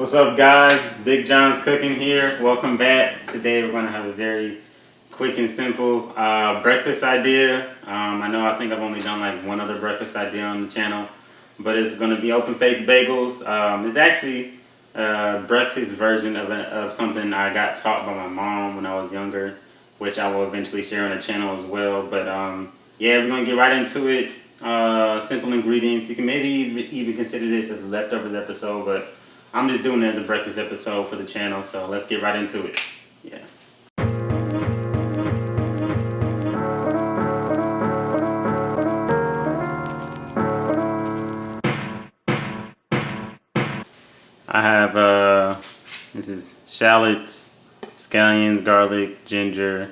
What's up, guys? Big Jons cooking here. Welcome back. Today we're going to have a very quick and simple breakfast idea. I think I've only done like one other breakfast idea on the channel, but it's going to be open-faced bagels. It's actually a breakfast version of something I got taught by my mom when I was younger, which I will eventually share on the channel as well. But yeah, we're going to get right into it. Simple ingredients. You can maybe even consider this as a leftovers episode, but I'm just doing it as a breakfast episode for the channel, so let's get right into it. Yeah. I have, this is shallots, scallions, garlic, ginger,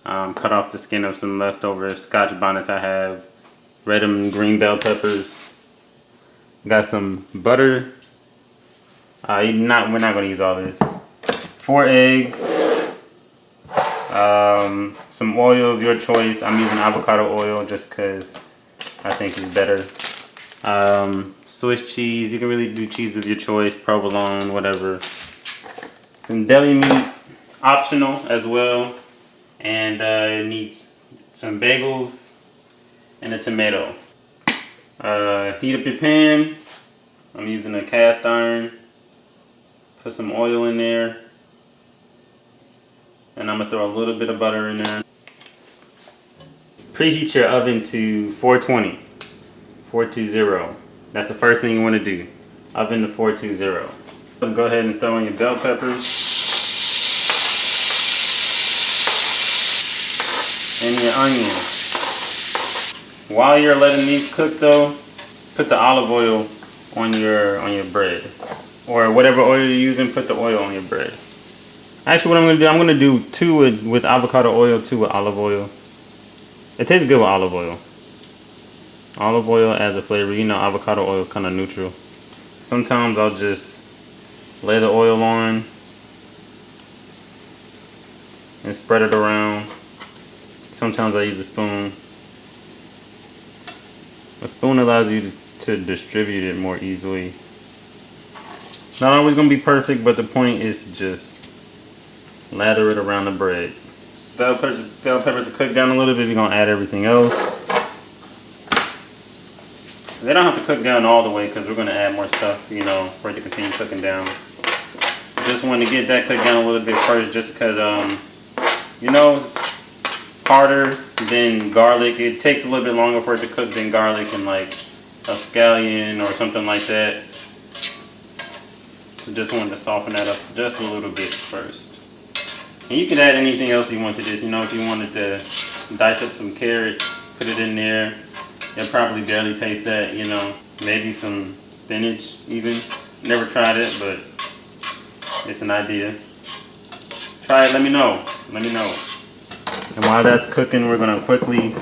cut off the skin of some leftover scotch bonnets I have, red and green bell peppers, got some butter. We're not going to use all this. 4 eggs, some oil of your choice. I'm using avocado oil just because I think it's better. Swiss cheese, you can really do cheese of your choice, provolone, whatever. Some deli meat, optional as well. And it needs some bagels and a tomato. Heat up your pan. I'm using a cast iron. Put some oil in there, and I'm gonna throw a little bit of butter in there. Preheat your oven to 420. That's the first thing you want to do. Oven to 420. Go ahead and throw in your bell peppers and your onions. While you're letting these cook though, put the olive oil on your bread. Or whatever oil you're using, put the oil on your bread. Actually, what I'm going to do 2 with avocado oil, 2 with olive oil. It tastes good with olive oil. Olive oil adds a flavor. You know, avocado oil is kind of neutral. Sometimes I'll just lay the oil on and spread it around. Sometimes I use a spoon. A spoon allows you to distribute it more easily. Not always going to be perfect, but the point is just lather it around the bread. Bell peppers are cooked down a little bit. We're going to add everything else. They don't have to cook down all the way because we're going to add more stuff, you know, for it to continue cooking down. Just want to get that cooked down a little bit first just because, you know, it's harder than garlic. It takes a little bit longer for it to cook than garlic and like a scallion or something like that. So just wanted to soften that up just a little bit first. And you can add anything else you want to this. You know, if you wanted to dice up some carrots, put it in there. You'll probably barely taste that, you know. Maybe some spinach even. Never tried it, but it's an idea. Try it, let me know. Let me know. And while that's cooking, we're going to quickly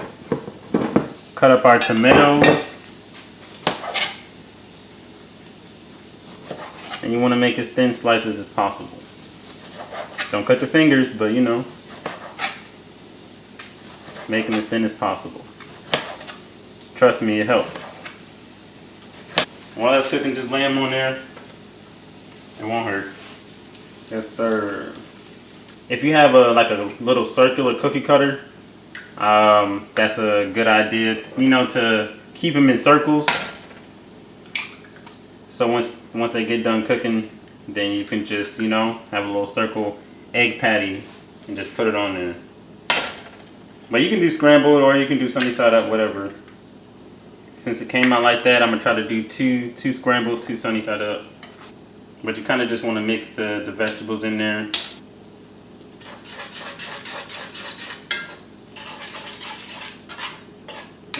cut up our tomatoes. And you want to make as thin slices as possible. Don't cut your fingers, but you know, make them as thin as possible. Trust me, it helps. While that's cooking, just lay them on there. It won't hurt. Yes, sir. If you have like a little circular cookie cutter, that's a good idea. You know, to keep them in circles. So once they get done cooking, then you can just, you know, have a little circle egg patty and just put it on there. But you can do scrambled or you can do sunny side up, whatever. Since it came out like that, I'm gonna try to do two scrambled, 2 sunny side up. But you kind of just want to mix the vegetables in there.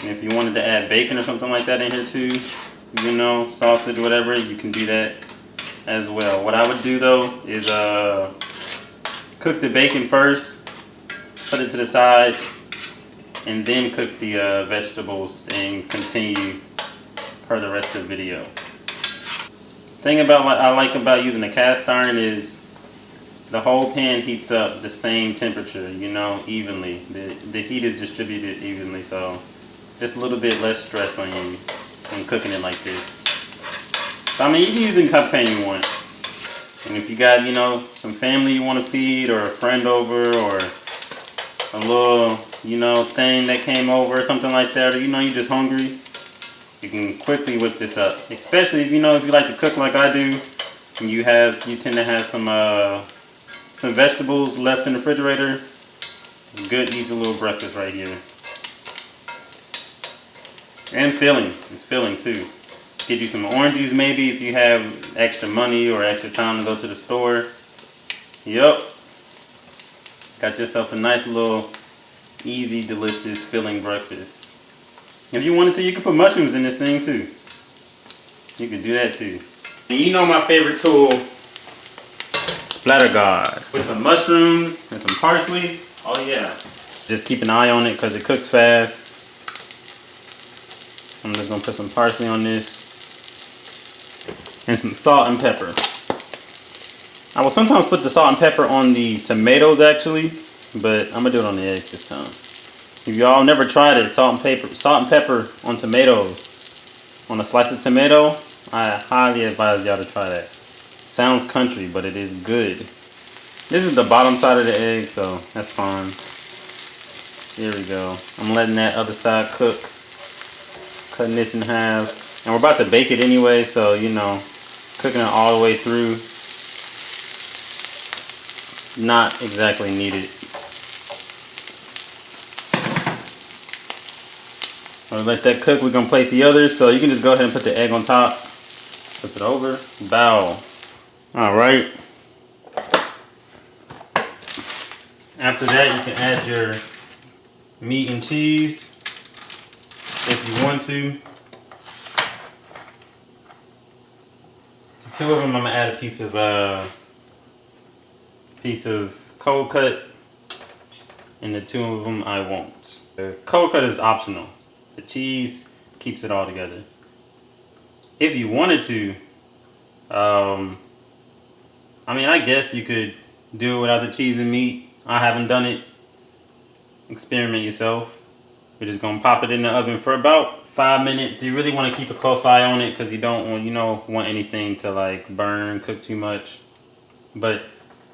And if you wanted to add bacon or something like that in here too, you know, sausage, whatever, you can do that as well. What I would do though is cook the bacon first, put it to the side, and then cook the vegetables and continue per the rest of the video. Thing about what I like about using a cast iron is the whole pan heats up the same temperature, you know, evenly. The heat is distributed evenly, so just a little bit less stress on you when cooking it like this. So, I mean, you can use any type of pan you want. And if you got, you know, some family you want to feed, or a friend over, or a little, you know, thing that came over or something like that, or you know, you're just hungry, you can quickly whip this up. Especially if you know, if you like to cook like I do, and you tend to have some vegetables left in the refrigerator. It's good, easy little breakfast right here. And filling. It's filling too. Get you some oranges maybe if you have extra money or extra time to go to the store. Yup. Got yourself a nice little easy, delicious, filling breakfast. If you wanted to, you could put mushrooms in this thing too. You could do that too. And you know my favorite tool, Splatter God. With some mushrooms and some parsley. Oh yeah. Just keep an eye on it because it cooks fast. I'm just gonna put some parsley on this. And some salt and pepper. I will sometimes put the salt and pepper on the tomatoes actually, but I'm gonna do it on the eggs this time. If y'all never tried it, salt and pepper on tomatoes, on a slice of tomato, I highly advise y'all to try that. Sounds country, but it is good. This is the bottom side of the egg, so that's fine. Here we go. I'm letting that other side cook. Cutting this in half. And we're about to bake it anyway, so you know, cooking it all the way through, not exactly needed. I'll let that cook. We're gonna plate the others, so you can just go ahead and put the egg on top. Flip it over. Bow. Alright. After that, you can add your meat and cheese if you want to. The two of them, I'm gonna add a piece of cold cut, and the two of them I won't. The cold cut is optional. The cheese keeps it all together. If you wanted to, I mean, I guess you could do it without the cheese and meat. I haven't done it. Experiment yourself. We're just gonna pop it in the oven for about 5 minutes. You really want to keep a close eye on it because you don't want, you know, want anything to like burn, cook too much. But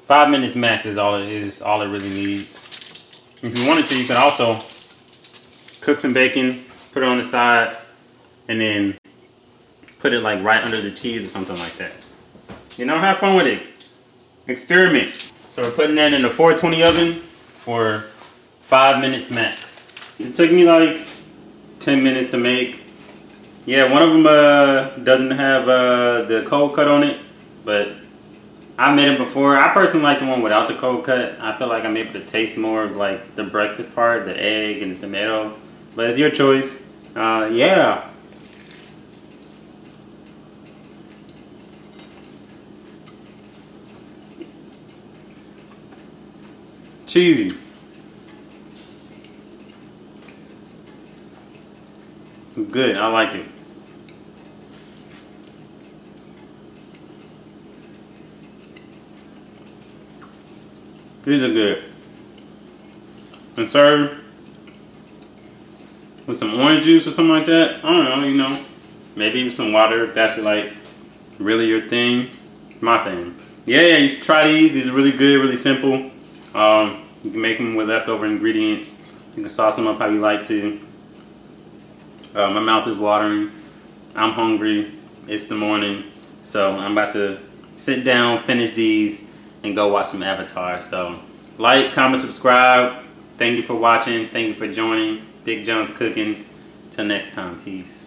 5 minutes max is all it really needs. If you wanted to, you could also cook some bacon, put it on the side, and then put it like right under the cheese or something like that. You know, have fun with it. Experiment. So we're putting that in the 420 oven for 5 minutes max. It took me like 10 minutes to make. Yeah, one of them doesn't have the cold cut on it, but I made it before. I personally like the one without the cold cut. I feel like I'm able to taste more of like the breakfast part, the egg and the tomato. But it's your choice. Yeah. Cheesy. Good, I like it. These are good. And served with some orange juice or something like that. I don't know, you know. Maybe even some water if that's like really your thing. My thing. Yeah, you should try these. These are really good, really simple. You can make them with leftover ingredients. You can sauce them up how you like to. My mouth is watering. I'm hungry. It's the morning. So I'm about to sit down, finish these, and go watch some Avatar. So like, comment, subscribe. Thank you for watching. Thank you for joining. Big Jons Cooking. Till next time. Peace.